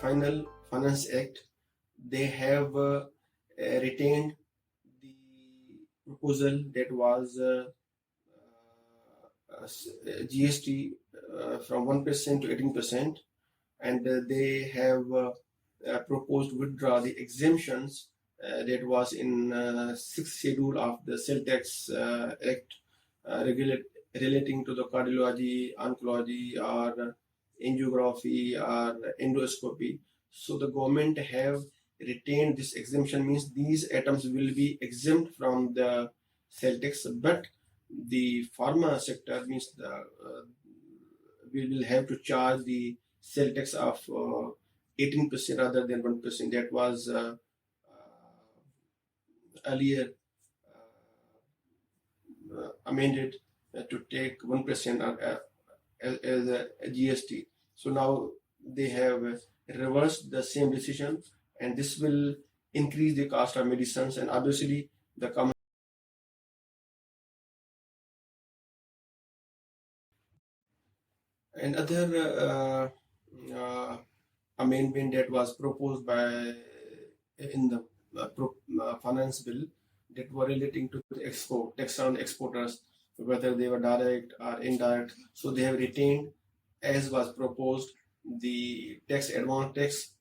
final Finance Act, they have retained the proposal that was GST from 1% to 18%, and they have proposed to withdraw the exemptions that was in sixth schedule of the Cell Tax Act relating to the cardiology, oncology, or angiography or endoscopy. So the government have retained this exemption, means these items will be exempt from the cell tax, but the pharma sector means we will have to charge the cell tax of 18% rather than 1%. That was earlier amended to take 1% as a GST. So now they have reversed the same decision, and this will increase the cost of medicines, and obviously the common. Another amendment that was proposed by in the finance bill that were relating to the export tax on exporters, whether they were direct or indirect. So they have retained, as was proposed, the tax advance tax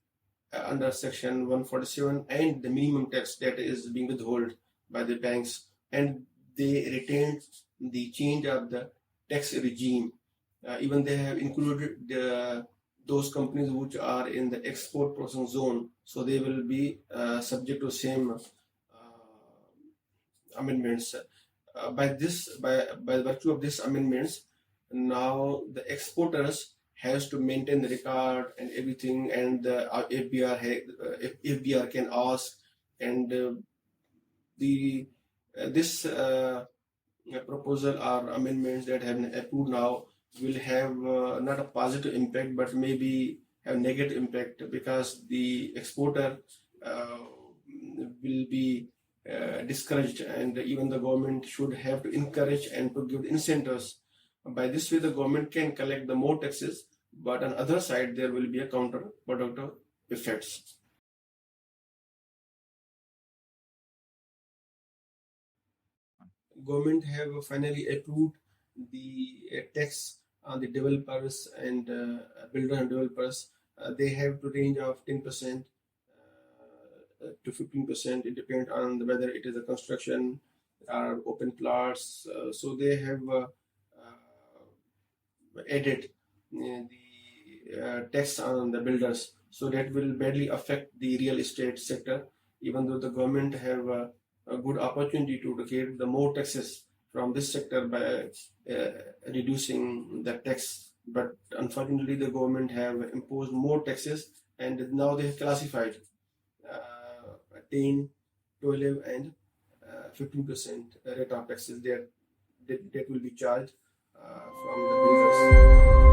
under section 147 and the minimum tax that is being withheld by the banks, and they retained the change of the tax regime. Even they have included those companies which are in the export processing zone, so they will be subject to same amendments. By virtue of these amendments, now the exporters has to maintain the record and everything, and the FBR can ask, and this proposal or amendments that have been approved now will have not a positive impact but maybe have negative impact, because the exporter will be discouraged, and even the government should have to encourage and to give incentives. By this way, the government can collect the more taxes, but on other side there will be a counterproductive effects. Government have finally approved the tax on the developers and builder and developers. They have to range of 10% to 15%. It depends on whether it is a construction or open plots. So they have added the tax on the builders. So that will badly affect the real estate sector, even though the government have a good opportunity to get the more taxes from this sector by reducing the tax. But unfortunately, the government have imposed more taxes, and now they have classified 10, 12, and 15% rate of taxes that will be charged from the builders.